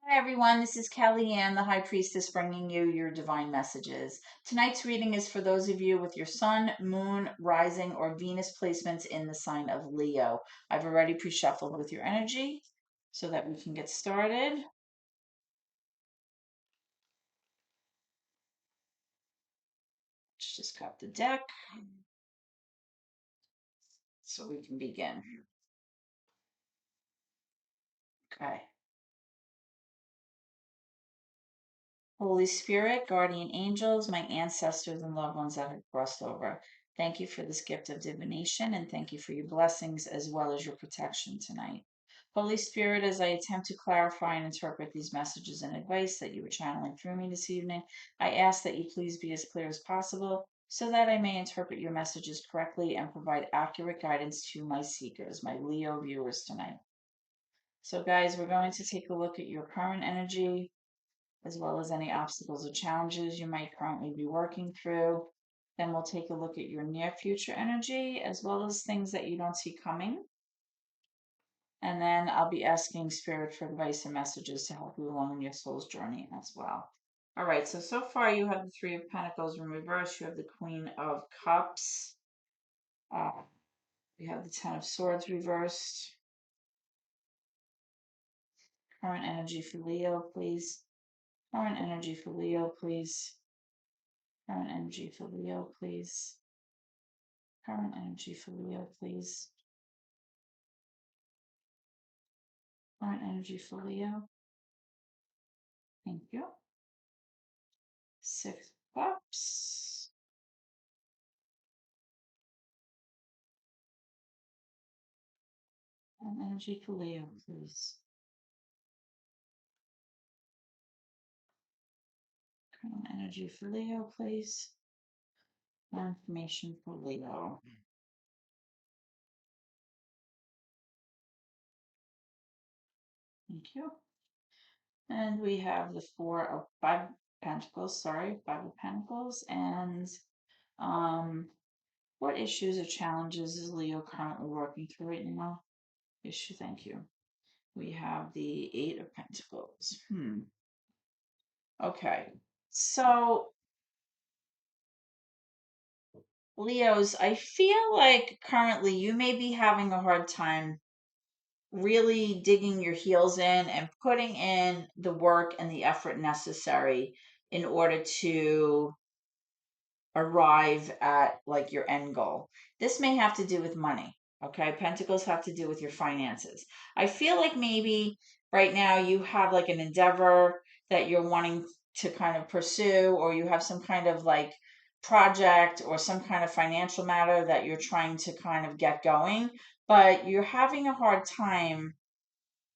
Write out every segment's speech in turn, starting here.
Hi everyone, this is Kelly Ann, the High Priestess, bringing you your divine messages. Tonight's reading is for those of you with your Sun, Moon, Rising, or Venus placements in the sign of Leo. I've already pre-shuffled with your energy so that we can get started. Let's just cut the deck so we can begin. Okay. Holy Spirit, guardian angels, my ancestors and loved ones that have crossed over. Thank you for this gift of divination and thank you for your blessings as well as your protection tonight. Holy Spirit, as I attempt to clarify and interpret these messages and advice that you are channeling through me this evening, I ask that you please be as clear as possible so that I may interpret your messages correctly and provide accurate guidance to my seekers, my Leo viewers tonight. So, guys, we're going to take a look at your current energy, as well as any obstacles or challenges you might currently be working through. Then we'll take a look at your near future energy, as well as things that you don't see coming. And then I'll be asking Spirit for advice and messages to help you along in your soul's journey as well. All right, so far you have the Three of Pentacles in reverse, you have the Queen of Cups, you have the Ten of Swords reversed. Current energy for Leo, please. Current energy for Leo, please. Current energy for Leo, please. Current energy for Leo, please. Current energy for Leo. Thank you. Six of Cups. Current energy for Leo, please. Current energy for Leo, please. More information for Leo. Thank you. And we have the Five Pentacles, sorry, Five of Pentacles. And what issues or challenges is Leo currently working through right now? Issue, thank you. We have the Eight of Pentacles. Okay. So, Leos, I feel like currently you may be having a hard time really digging your heels in and putting in the work and the effort necessary in order to arrive at like your end goal. This may have to do with money. Okay. Pentacles have to do with your finances. I feel like maybe right now you have like an endeavor that you're wanting to kind of pursue, or you have some kind of like project or some kind of financial matter that you're trying to kind of get going, but you're having a hard time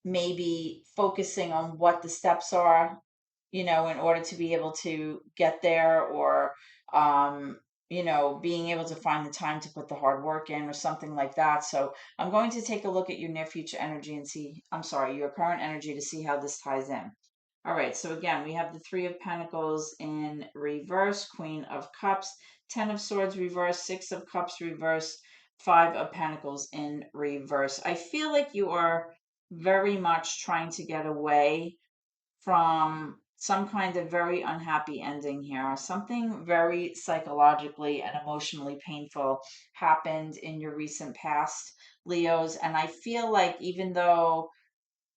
maybe focusing on what the steps are, in order to be able to get there, or, um, being able to find the time to put the hard work in or something like that. So I'm going to take a look at your near future energy and see, I'm sorry, your current energy to see how this ties in. All right, so again, we have the Three of Pentacles in reverse, Queen of Cups, Ten of Swords reverse, Six of Cups reverse, Five of Pentacles in reverse. I feel like you are very much trying to get away from some kind of very unhappy ending here. Something very psychologically and emotionally painful happened in your recent past, Leos. And I feel like even though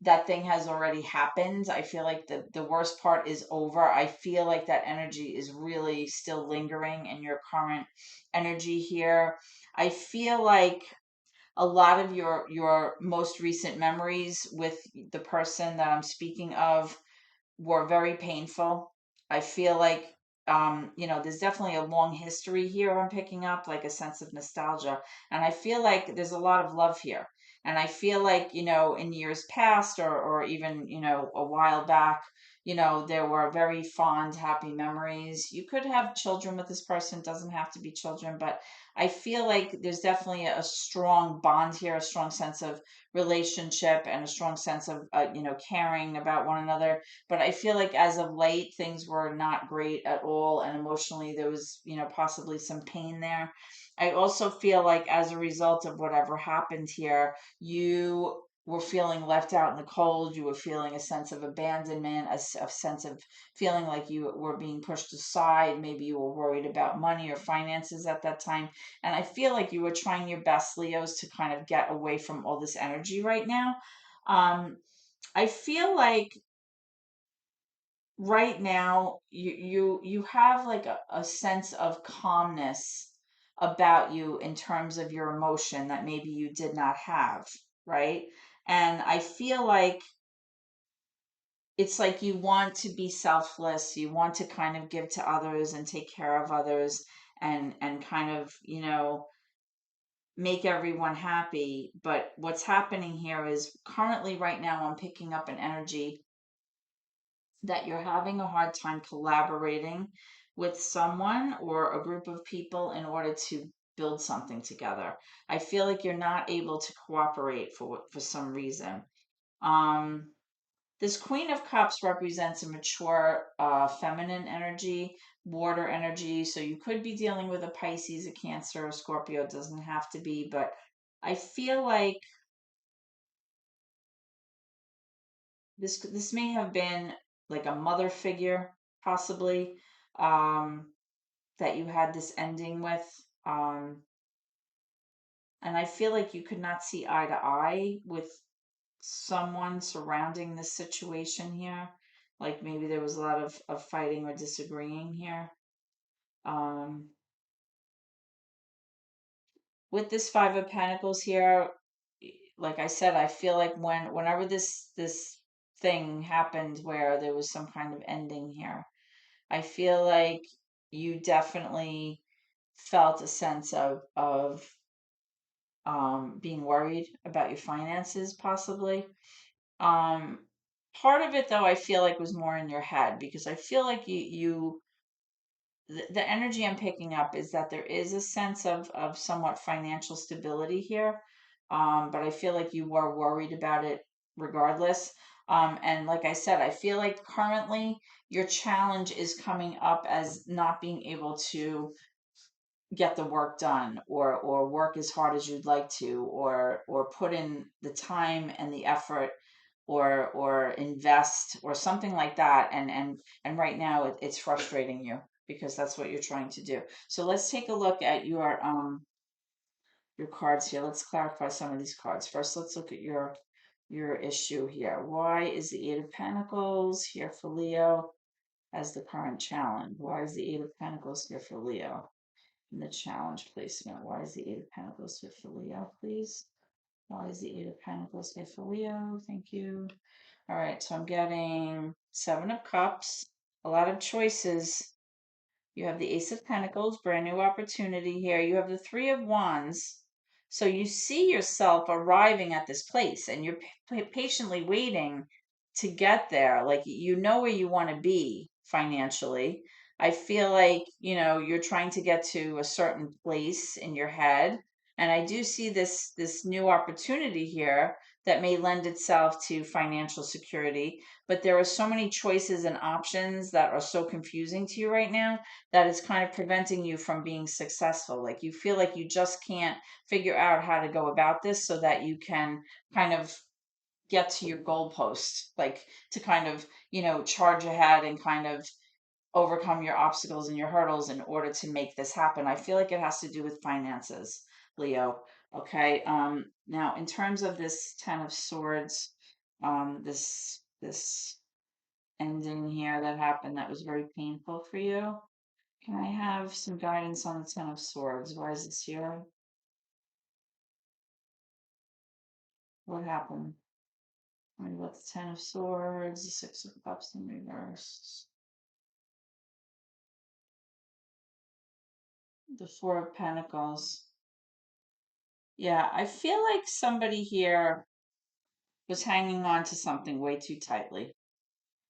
that thing has already happened, I feel like the worst part is over. I feel like that energy is really still lingering in your current energy here. I feel like a lot of your most recent memories with the person that I'm speaking of were very painful. I feel like, there's definitely a long history here I'm picking up, like a sense of nostalgia. And I feel like there's a lot of love here. And I feel like, in years past, or even, a while back, there were very fond, happy memories. You could have children with this person, doesn't have to be children, but I feel like there's definitely a strong bond here, a strong sense of relationship, and a strong sense of, caring about one another. But I feel like as of late, things were not great at all. And emotionally, there was, possibly some pain there. I also feel like as a result of whatever happened here, you were feeling left out in the cold. You were feeling a sense of abandonment, a sense of feeling like you were being pushed aside. Maybe you were worried about money or finances at that time. And I feel like you were trying your best, Leos, to kind of get away from all this energy right now. Um, I feel like right now you have like a sense of calmness about you in terms of your emotion that maybe you did not have, right? And I feel like it's like you want to be selfless, you want to kind of give to others and take care of others and kind of, make everyone happy. But what's happening here is currently right now I'm picking up an energy that you're having a hard time collaborating with someone or a group of people in order to build something together. I feel like you're not able to cooperate for some reason. Um, this Queen of Cups represents a mature, feminine energy, water energy. So you could be dealing with a Pisces, a Cancer, a Scorpio. It doesn't have to be, but I feel like this may have been like a mother figure, possibly, um, that you had this ending with. Um, and I feel like you could not see eye to eye with someone surrounding this situation here. Like maybe there was a lot of fighting or disagreeing here. Um, with this Five of Pentacles here, like I said, I feel like whenever this thing happened where there was some kind of ending here, I feel like you definitely felt a sense of being worried about your finances, possibly. Um, part of it, though, I feel like was more in your head because I feel like the energy I'm picking up is that there is a sense of somewhat financial stability here. But I feel like you were worried about it regardless. And like I said, I feel like currently your challenge is coming up as not being able to get the work done or work as hard as you'd like to or put in the time and the effort or invest or something like that and right now it's frustrating you because that's what you're trying to do. So let's take a look at your cards here. Let's clarify some of these cards. First, let's look at your issue here. Why is the Eight of Pentacles here for Leo as the current challenge? Why is the Eight of Pentacles here for Leo in the challenge placement? Why is the Eight of Pentacles here for Leo, please? Why is the Eight of Pentacles here for Leo? Thank you. All right, so I'm getting Seven of Cups, a lot of choices. You have the Ace of Pentacles, brand new opportunity here. You have the Three of Wands. So you see yourself arriving at this place and you're patiently waiting to get there. Like you know where you want to be financially. I feel like, you're trying to get to a certain place in your head. And I do see this new opportunity here that may lend itself to financial security, but there are so many choices and options that are so confusing to you right now that is kind of preventing you from being successful. Like you feel like you just can't figure out how to go about this so that you can kind of get to your goalpost, like to kind of, charge ahead and kind of overcome your obstacles and your hurdles in order to make this happen. I feel like it has to do with finances, Leo. Okay. Now in terms of this Ten of Swords, this ending here that happened that was very painful for you. Can I have some guidance on the Ten of Swords? Why is this here? What happened? What about the Ten of Swords, the Six of Cups in reverse, the Four of Pentacles? Yeah, I feel like somebody here was hanging on to something way too tightly.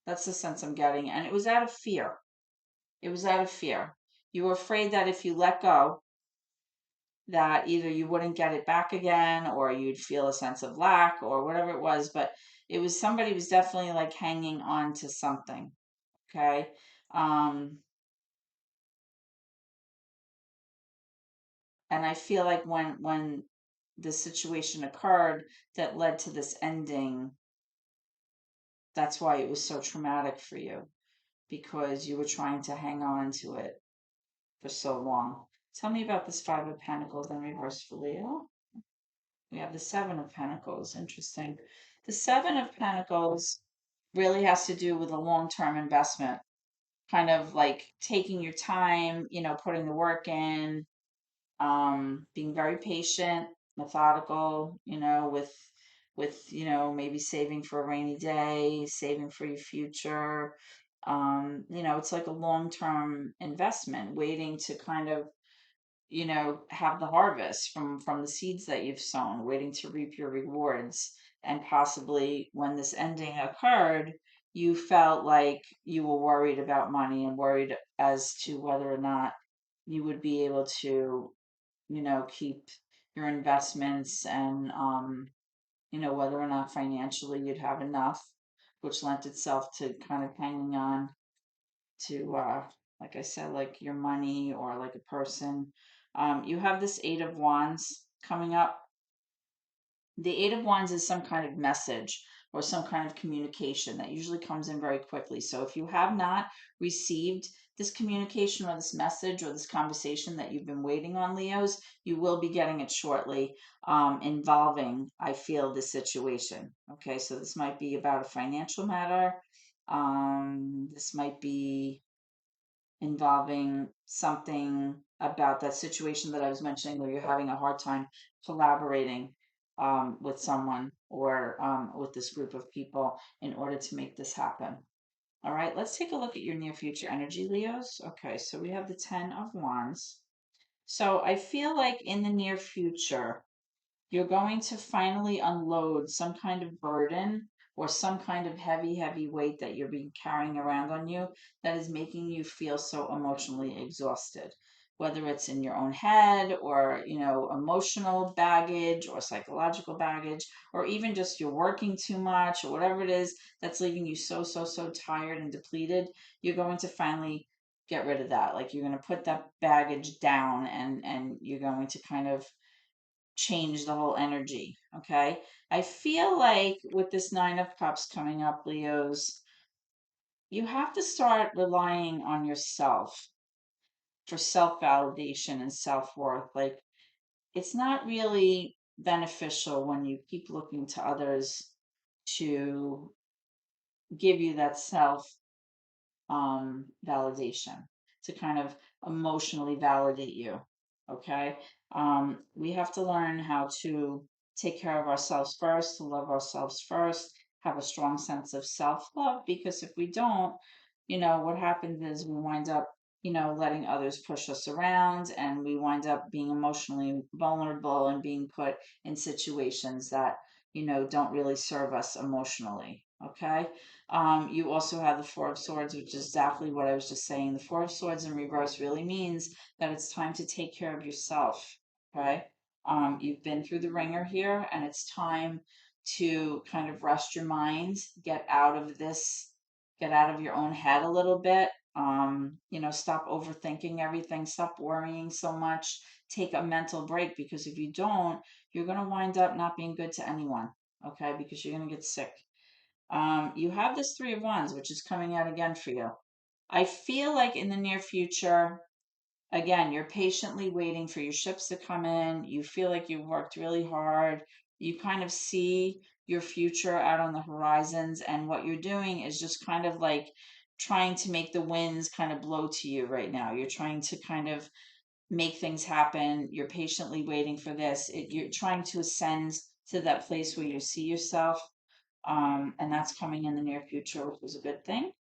That's the sense I'm getting. And it was out of fear. It was out of fear. You were afraid that if you let go, that either you wouldn't get it back again or you'd feel a sense of lack or whatever it was, but it was somebody was definitely like hanging on to something. Okay. Um, and I feel like when this situation occurred that led to this ending, that's why it was so traumatic for you, because you were trying to hang on to it for so long. Tell me about this Five of Pentacles in reverse for Leo. We have the Seven of Pentacles. Interesting. The Seven of Pentacles really has to do with a long-term investment, kind of like taking your time, putting the work in, being very patient, methodical, with maybe saving for a rainy day, saving for your future. It's like a long-term investment, waiting to kind of, have the harvest from the seeds that you've sown, waiting to reap your rewards. And possibly when this ending occurred, you felt like you were worried about money and worried as to whether or not you would be able to, keep your investments, and whether or not financially you'd have enough, which lent itself to kind of hanging on to, like I said, like your money or like a person. You have this Eight of Wands coming up. The Eight of Wands is some kind of message or some kind of communication that usually comes in very quickly. So if you have not received this communication or this message or this conversation that you've been waiting on, Leos, you will be getting it shortly, involving, I feel, this situation. Okay, so this might be about a financial matter. This might be involving something about that situation that I was mentioning where you're having a hard time collaborating, with someone, or with this group of people in order to make this happen. All right, let's take a look at your near future energy, Leos. Okay, so we have the Ten of Wands. So I feel like in the near future, you're going to finally unload some kind of burden or some kind of heavy, heavy weight that you're being carrying around on you that is making you feel so emotionally exhausted. Whether it's in your own head or, emotional baggage or psychological baggage, or even just you're working too much or whatever it is that's leaving you so, so, so tired and depleted, you're going to finally get rid of that. Like you're going to put that baggage down, and you're going to kind of change the whole energy. Okay. I feel like with this Nine of Cups coming up, Leos, you have to start relying on yourself for self validation and self worth. Like, it's not really beneficial when you keep looking to others to give you that self, validation, to kind of emotionally validate you. Okay. We have to learn how to take care of ourselves first, to love ourselves first, have a strong sense of self love, because if we don't, what happens is we wind up, letting others push us around, and we wind up being emotionally vulnerable and being put in situations that, don't really serve us emotionally. Okay. You also have the Four of Swords, which is exactly what I was just saying. The Four of Swords in reverse really means that it's time to take care of yourself. Okay. You've been through the ringer here, and it's time to kind of rest your mind, get out of this, get out of your own head a little bit. Stop overthinking everything, stop worrying so much, take a mental break, because if you don't, you're going to wind up not being good to anyone. Okay. Because you're going to get sick. You have this Three of Wands, which is coming out again for you. I feel like in the near future, again, you're patiently waiting for your ships to come in. You feel like you've worked really hard. You kind of see your future out on the horizons, and what you're doing is just kind of like trying to make the winds kind of blow to you right now. You're trying to kind of make things happen. You're patiently waiting for this. You're trying to ascend to that place where you see yourself, and that's coming in the near future, which is a good thing.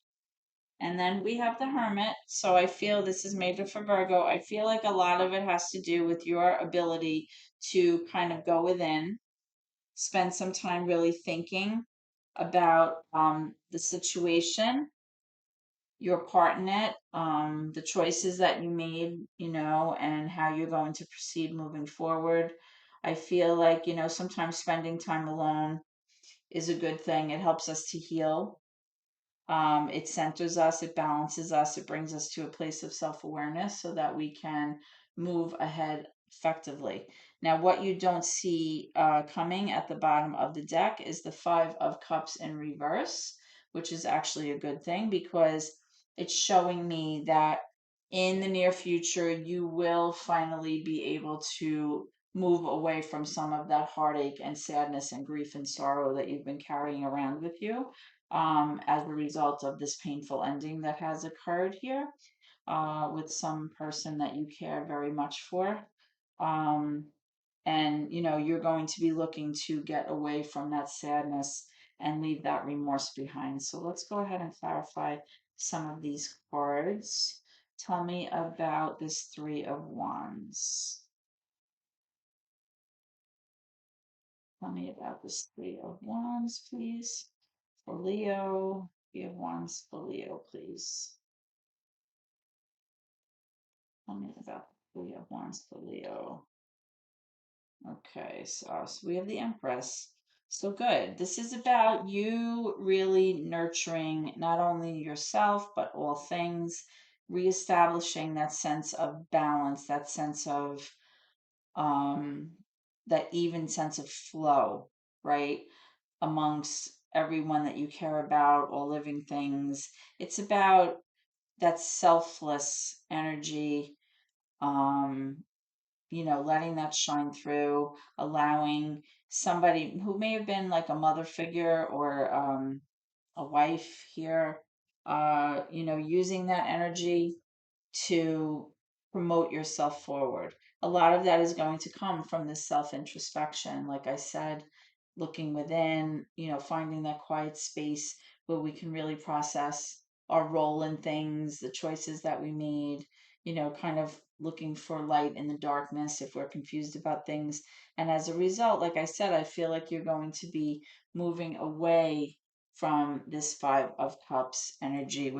And then we have the Hermit. So I feel this is major for Virgo. I feel like a lot of it has to do with your ability to kind of go within, spend some time really thinking about, the situation, your part in it, the choices that you made, and how you're going to proceed moving forward. I feel like, sometimes spending time alone is a good thing. It helps us to heal. It centers us, it balances us, it brings us to a place of self awareness so that we can move ahead effectively. Now, what you don't see coming at the bottom of the deck is the Five of Cups in reverse, which is actually a good thing because it's showing me that in the near future, you will finally be able to move away from some of that heartache and sadness and grief and sorrow that you've been carrying around with you as a result of this painful ending that has occurred here with some person that you care very much for. Um, and you're going to be looking to get away from that sadness and leave that remorse behind. So let's go ahead and clarify some of these cards. Tell me about this Three of Wands. Tell me about this Three of Wands, please. For Leo. Three of Wands for Leo, please. Tell me about the Three of Wands for Leo. Okay, so we have the Empress. So good. This is about you really nurturing not only yourself, but all things, reestablishing that sense of balance, that sense of um that even sense of flow, right? Amongst everyone that you care about, all living things. It's about that selfless energy, um, letting that shine through, allowing somebody who may have been like a mother figure or a wife here, using that energy to promote yourself forward. A lot of that is going to come from this self introspection. Like I said, looking within, finding that quiet space where we can really process our role in things, the choices that we made, kind of looking for light in the darkness if we're confused about things. And as a result, like I said, I feel like you're going to be moving away from this Five of Cups energy,